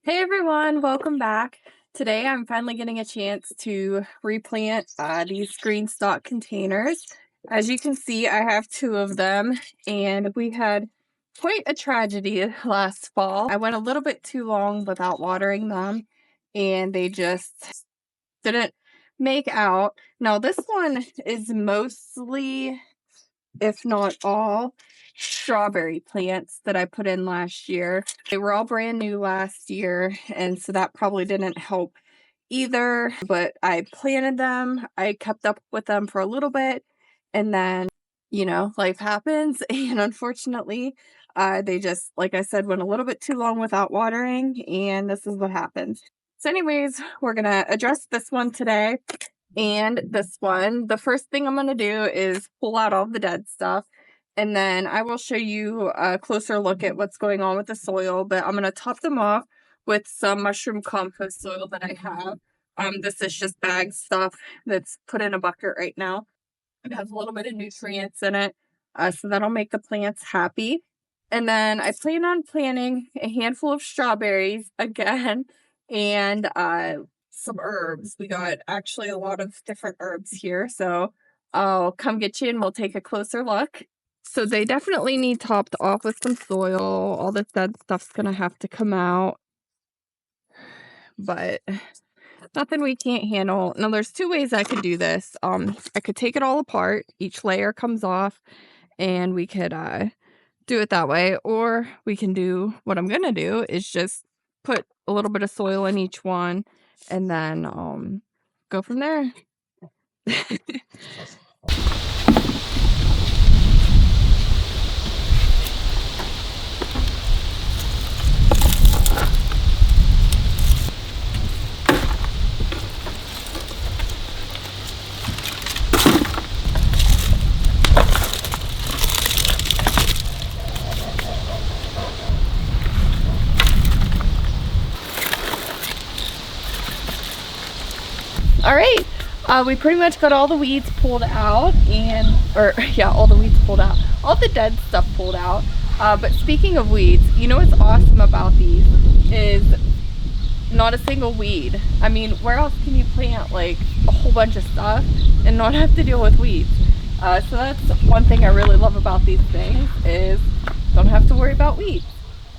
Hey everyone, welcome back. Today I'm finally getting a chance to replant these GreenStalk containers. As you can see, I have two of them, and we had quite a tragedy last fall. I went a little bit too long without watering them, and they just didn't make out. Now this one is mostly, if not all, strawberry plants that I put in last year. They were all brand new last year, and so that probably didn't help either, but I planted them. I kept up with them for a little bit, and then, life happens, and unfortunately, they just, like I said, went a little bit too long without watering, and this is what happens. So anyways, we're gonna address this one today. And this one, the first thing I'm going to do is pull out all the dead stuff, and then I will show you a closer look at what's going on with the soil, but I'm going to top them off with some mushroom compost soil that I have. This is just bag stuff that's put in a bucket right now. It has a little bit of nutrients in it, so that'll make the plants happy. And then I plan on planting a handful of strawberries again, and some herbs. We got actually a lot of different herbs here, so I'll come get you and we'll take a closer look. So they definitely need topped off with some soil. All this dead stuff's gonna have to come out, but nothing we can't handle. Now there's two ways I could do this. I could take it all apart. Each layer comes off, and we could do it that way, or we can do what I'm gonna do is just put a little bit of soil in each one, and then go from there. All right, we pretty much got all the weeds pulled out, all the weeds pulled out, all the dead stuff pulled out. But speaking of weeds, you know what's awesome about these is not a single weed. I mean, where else can you plant like a whole bunch of stuff and not have to deal with weeds? So that's one thing I really love about these things is don't have to worry about weeds.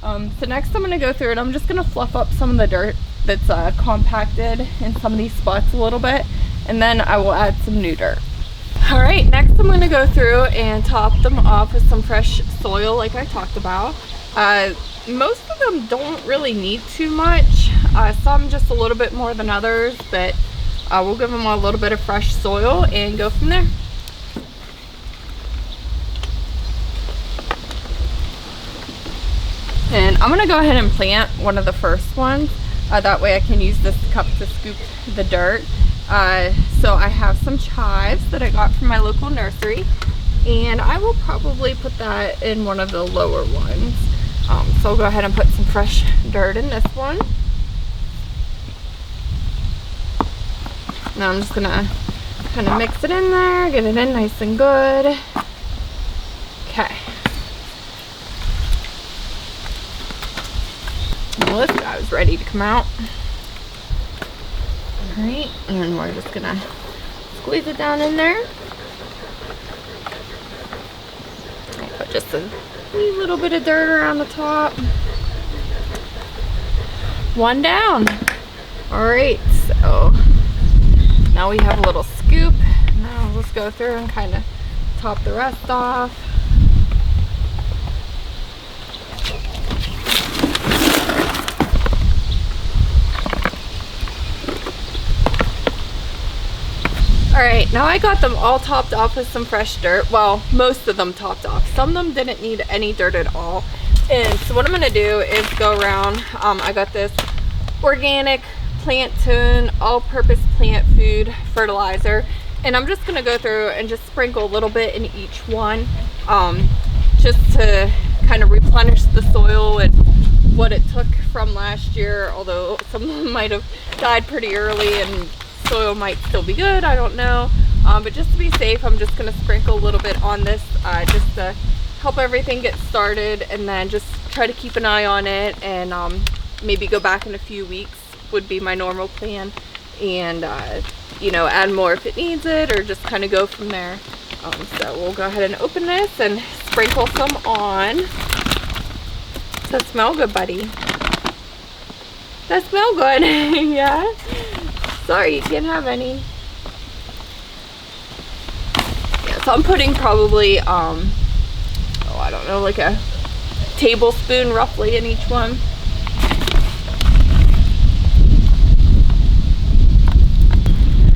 So next I'm going to go through it. I'm just going to fluff up some of the dirt that's compacted in some of these spots a little bit, and then I will add some new dirt. All right, next I'm going to go through and top them off with some fresh soil like I talked about. Most of them don't really need too much, some just a little bit more than others, but we'll give them a little bit of fresh soil and go from there. And I'm going to go ahead and plant one of the first ones. That way I can use this cup to scoop the dirt. So I have some chives that I got from my local nursery, and I will probably put that in one of the lower ones. So I'll go ahead and put some fresh dirt in this one. Now I'm just gonna kind of mix it in there, get it in nice and good. Okay. Well, this guy was ready to come out. Alright, and we're just gonna squeeze it down in there. I put just a wee little bit of dirt around the top. One down. Alright, so now we have a little scoop. Now let's go through and kind of top the rest off. Alright, now I got them all topped off with some fresh dirt. Well, most of them topped off. Some of them didn't need any dirt at all. And so what I'm going to do is go around. I got this organic plant tune all-purpose plant food fertilizer. And I'm just going to go through and just sprinkle a little bit in each one. Just to kind of replenish the soil and what it took from last year. Although some of them might have died pretty early and soil might still be good, I don't know, but just to be safe I'm just going to sprinkle a little bit on this just to help everything get started, and then just try to keep an eye on it and maybe go back in a few weeks would be my normal plan, and you know, add more if it needs it, or just kind of go from there. So we'll go ahead and open this and sprinkle some on. Does that smell good, buddy? That smell good. Yeah. Sorry, you can't have any. Yeah, so I'm putting probably oh, I don't know, like a tablespoon roughly in each one.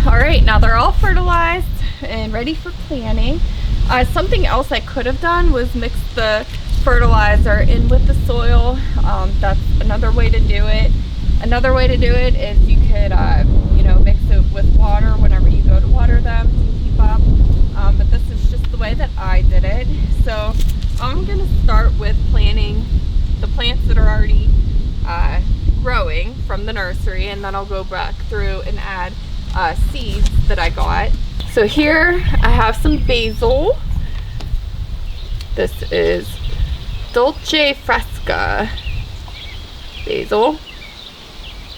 All right, now they're all fertilized and ready for planting. Something else I could have done was mix the fertilizer in with the soil. That's another way to do it. Another way to do it is you could, you know, mix it with water whenever you go to water them to keep up. But this is just the way that I did it. So I'm going to start with planting the plants that are already growing from the nursery, and then I'll go back through and add seeds that I got. So here I have some basil. This is Dolce Fresca basil.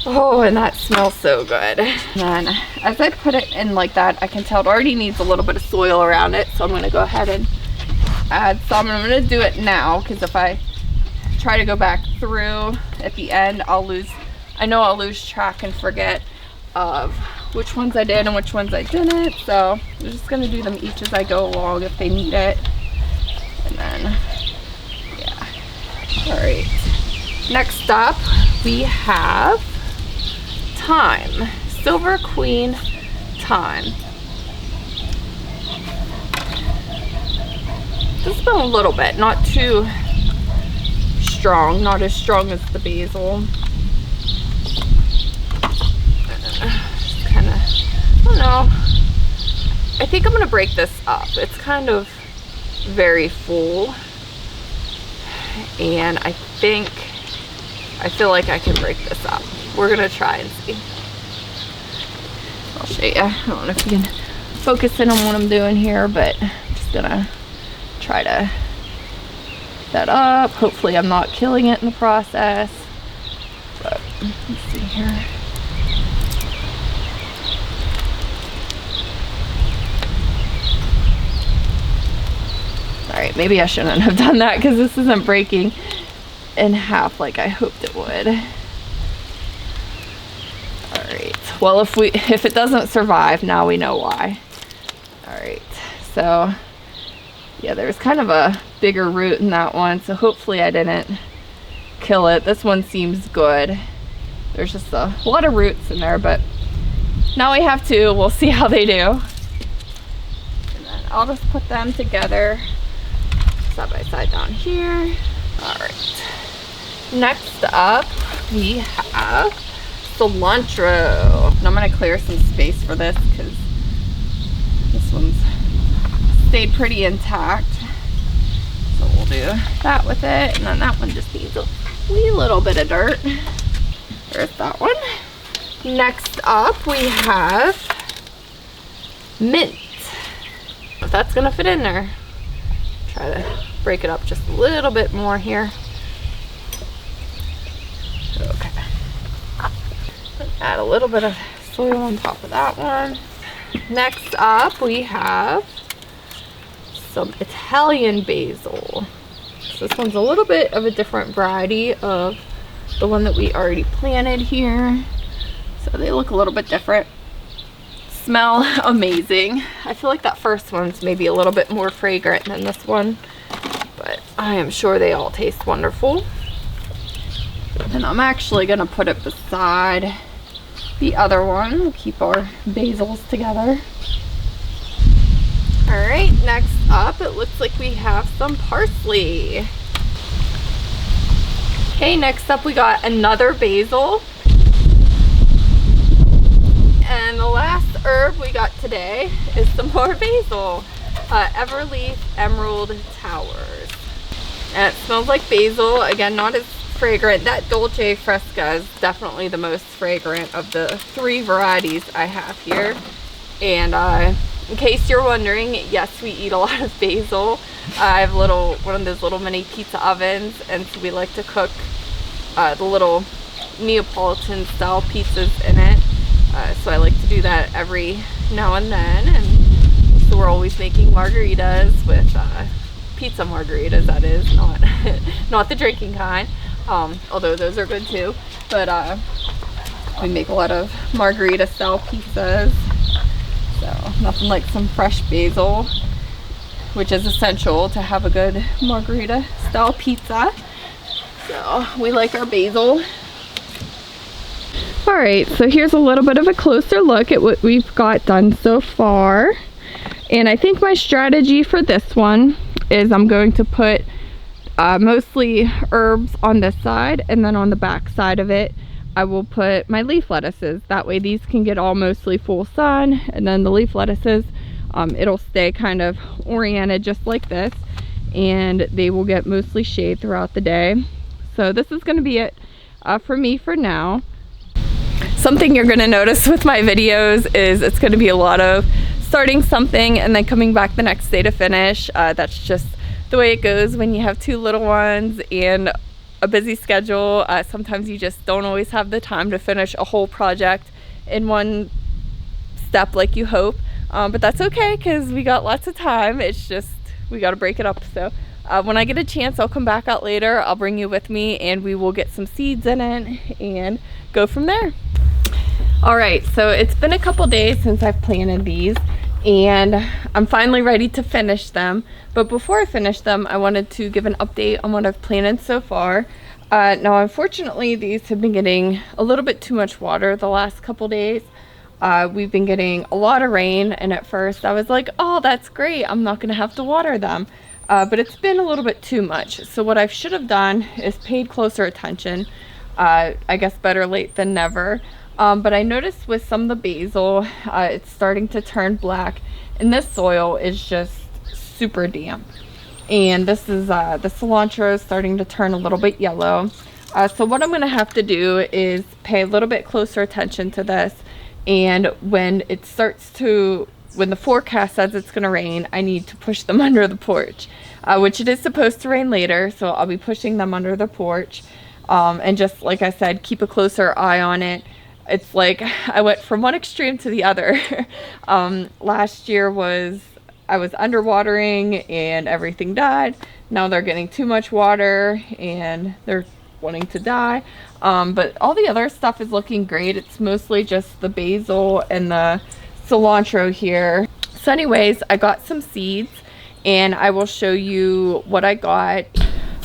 Oh, and that smells so good. And then as I put it in like that, I can tell it already needs a little bit of soil around it. So I'm going to go ahead and add some. I'm going to do it now, because if I try to go back through at the end, I'll lose track and forget of which ones I did and which ones I didn't. So I'm just going to do them each as I go along if they need it. And then, yeah. All right. Next up, we have thyme, Silver Queen thyme. Just a little bit, not too strong, not as strong as the basil. Just kind of, I don't know. I think I'm gonna break this up. It's kind of very full, and I feel like I can break this up. We're gonna try and see. I'll show you. I don't know if you can focus in on what I'm doing here, but I'm just gonna try to set that up. Hopefully I'm not killing it in the process. But let's see here. Alright, maybe I shouldn't have done that, because this isn't breaking in half like I hoped it would. Alright, well, if it doesn't survive, now we know why. Alright, so yeah, there's kind of a bigger root in that one, so hopefully I didn't kill it. This one seems good. There's just a lot of roots in there, but now we have two. We'll see how they do. And then I'll just put them together side by side down here. All right. Next up, we have cilantro. And I'm gonna clear some space for this because this one's stayed pretty intact. So we'll do that with it, and then that one just needs a wee little bit of dirt. There's that one. Next up, we have mint. If that's gonna fit in there. Try to break it up just a little bit more here. Okay. Add a little bit of soil on top of that one. Next up, we have some Italian basil. So this one's a little bit of a different variety of the one that we already planted here. So they look a little bit different. Smell amazing. I feel like that first one's maybe a little bit more fragrant than this one, but I am sure they all taste wonderful. And I'm actually gonna put it beside the other one. We'll keep our basils together. All right, next up, it looks like we have some parsley. Okay, next up we got another basil. And the last herb we got today is some more basil. Everleaf Emerald Towers. And it smells like basil. Again, not as fragrant. That Dolce Fresca is definitely the most fragrant of the three varieties I have here. And in case you're wondering, yes, we eat a lot of basil. I have one of those little mini pizza ovens, and so we like to cook the little Neapolitan style pizzas in it. So I like to do that every now and then, and so we're always making margaritas with pizza margaritas, that is, not the drinking kind, although those are good too. But we make a lot of margarita style pizzas, so nothing like some fresh basil, which is essential to have a good margarita style pizza. So we like our basil. All right, so here's a little bit of a closer look at what we've got done so far. And I think my strategy for this one is I'm going to put mostly herbs on this side, and then on the back side of it I will put my leaf lettuces. That way these can get all mostly full sun, and then the leaf lettuces, it'll stay kind of oriented just like this, and they will get mostly shade throughout the day. So this is going to be it for me for now. Something you're going to notice with my videos is it's going to be a lot of starting something and then coming back the next day to finish. That's just the way it goes when you have 2 little ones and a busy schedule. Sometimes you just don't always have the time to finish a whole project in one step like you hope, but that's okay because we got lots of time. It's just we got to break it up. So when I get a chance, I'll come back out later. I'll bring you with me and we will get some seeds in it and go from there. All right, so it's been a couple days since I've planted these, and I'm finally ready to finish them. But before I finish them, I wanted to give an update on what I've planted so far. Now, unfortunately, these have been getting a little bit too much water the last couple days. We've been getting a lot of rain, and at first I was like, oh, that's great, I'm not gonna have to water them. But it's been a little bit too much. So what I should have done is paid closer attention. I guess better late than never. But I noticed with some of the basil, it's starting to turn black, and this soil is just super damp. And this is the cilantro is starting to turn a little bit yellow. So what I'm going to have to do is pay a little bit closer attention to this, and when it starts to, when the forecast says it's going to rain, I need to push them under the porch, which it is supposed to rain later, so I'll be pushing them under the porch, and just like I said, keep a closer eye on it. It's like I went from one extreme to the other. Last year I was underwatering and everything died. Now they're getting too much water and they're wanting to die. But all the other stuff is looking great. It's mostly just the basil and the cilantro here. So anyways, I got some seeds and I will show you what I got.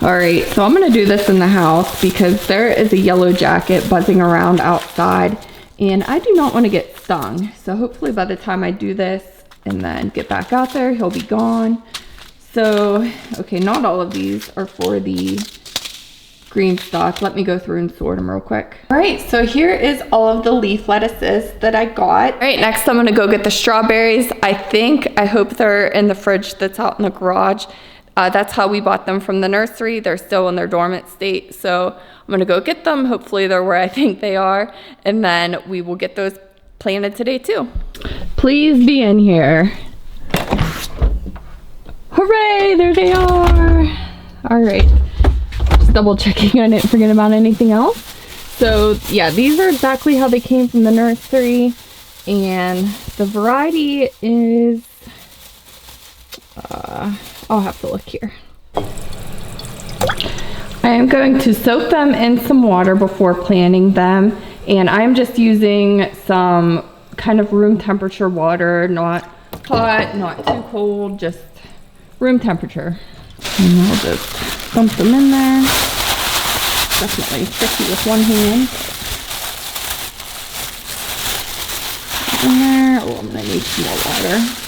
All right, so I'm gonna do this in the house because there is a yellow jacket buzzing around outside and I do not want to get stung. So hopefully by the time I do this and then get back out there, he'll be gone. So, okay, not all of these are for the GreenStalk. Let me go through and sort them real quick. All right, so here is all of the leaf lettuces that I got. All right, next I'm gonna go get the strawberries. I hope they're in the fridge that's out in the garage. That's how we bought them from the nursery. They're still in their dormant state. So I'm gonna go get them. Hopefully they're where I think they are. And then we will get those planted today too. Please be in here. Hooray, there they are. All right, just double checking I didn't forget about anything else. So yeah, these are exactly how they came from the nursery. And the variety is, I'll have to look here. I am going to soak them in some water before planting them, and I'm just using some kind of room temperature water, not hot, not too cold, just room temperature. And I'll just dump them in there. Definitely tricky with one hand. In there. Oh, I'm gonna need some more water.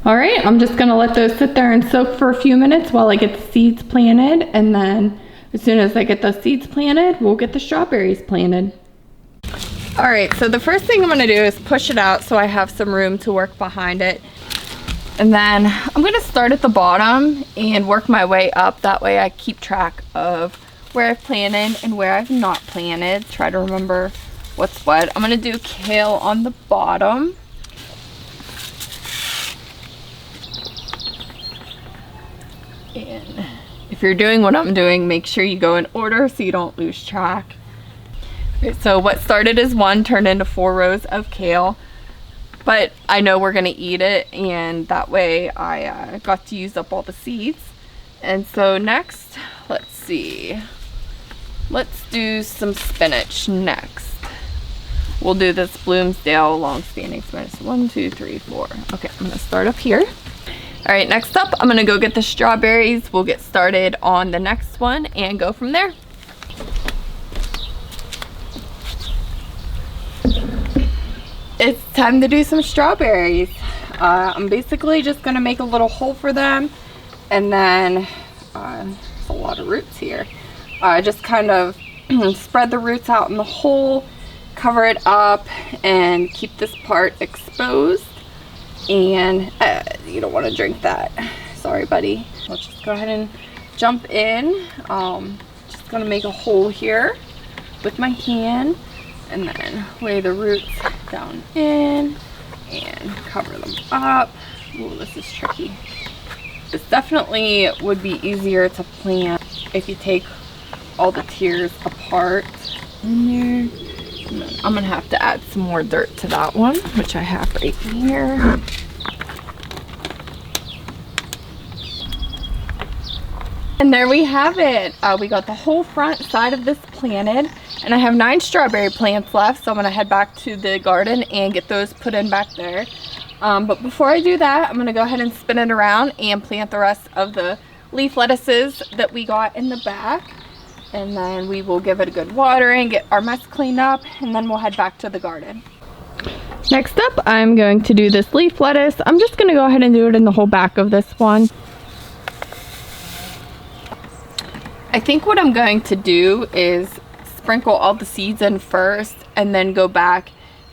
All right, I'm just gonna let those sit there and soak for a few minutes while I get the seeds planted, and then as soon as I get those seeds planted, we'll get the strawberries planted. All right, so the first thing I'm gonna do is push it out so I have some room to work behind it. And then I'm gonna start at the bottom and work my way up. That way I keep track of where I've planted and where I've not planted. Try to remember what's what. I'm gonna do kale on the bottom. And if you're doing what I'm doing, make sure you go in order so you don't lose track. So what started as 1 turned into 4 rows of kale, but I know we're gonna eat it, and that way I got to use up all the seeds. And so next, let's see, let's do some spinach next. We'll do this Bloomsdale long-standing spinach. 1, 2, 3, 4. Okay, I'm gonna start up here. All right, next up, I'm gonna go get the strawberries. We'll get started on the next one and go from there. It's time to do some strawberries. I'm basically just gonna make a little hole for them, and then there's a lot of roots here. Just kind of spread the roots out in the hole, cover it up, and keep this part exposed. And you don't want to drink that. Sorry, buddy. Let's just go ahead and jump in. Just gonna make a hole here with my hand, and then lay the roots down in and cover them up. Ooh, this is tricky. This definitely would be easier to plant if you take all the tiers apart in there. And then I'm gonna have to add some more dirt to that one, which I have right here. And there we have it. We got the whole front side of this planted, and I have 9 strawberry plants left, so I'm gonna head back to the garden and get those put in back there. But before I do that, I'm gonna go ahead and spin it around and plant the rest of the leaf lettuces that we got in the back. And then we will give it a good watering, get our mess cleaned up, and then we'll head back to the garden. Next up, I'm going to do this leaf lettuce. I'm just gonna go ahead and do it in the whole back of this one. I think what I'm going to do is sprinkle all the seeds in first and then go back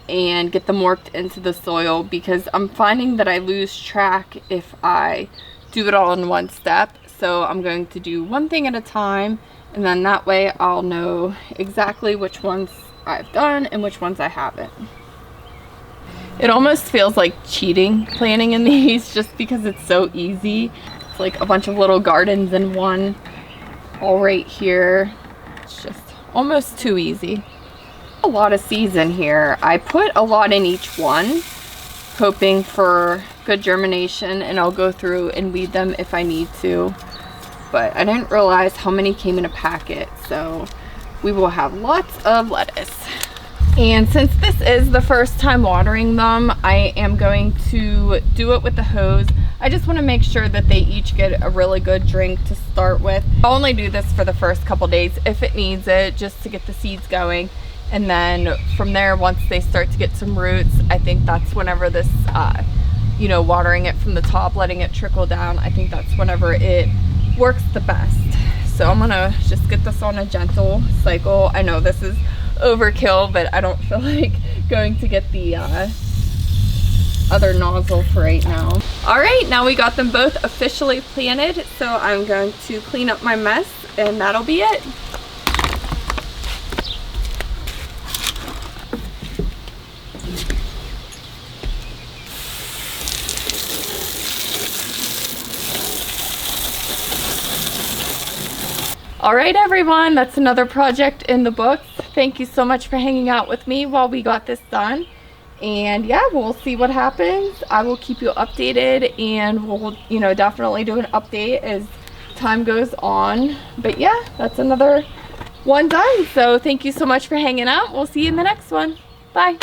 and get them worked into the soil, because I'm finding that I lose track if I do it all in one step. So I'm going to do one thing at a time, and then that way I'll know exactly which ones I've done and which ones I haven't. It almost feels like cheating planting in these just because it's so easy. It's like a bunch of little gardens in one, all right here. It's just almost too easy. A lot of seeds in here. I put a lot in each one, hoping for good germination, and I'll go through and weed them if I need to. But I didn't realize how many came in a packet, so we will have lots of lettuce. And since this is the first time watering them, I am going to do it with the hose. I just want to make sure that they each get a really good drink to start with. I'll only do this for the first couple days if it needs it, just to get the seeds going. And then from there, once they start to get some roots, I think that's whenever this, you know, watering it from the top, letting it trickle down, I think that's whenever it works the best. So I'm gonna just get this on a gentle cycle. I know this is overkill, but I don't feel like going to get the other nozzle for right now. All right, now we got them both officially planted, so I'm going to clean up my mess, and that'll be it. All right, everyone, that's another project in the books. Thank you so much for hanging out with me while we got this done. And yeah, we'll see what happens. I will keep you updated, and we'll, you know, definitely do an update as time goes on. But yeah, that's another one done. So thank you so much for hanging out. We'll see you in the next one. Bye.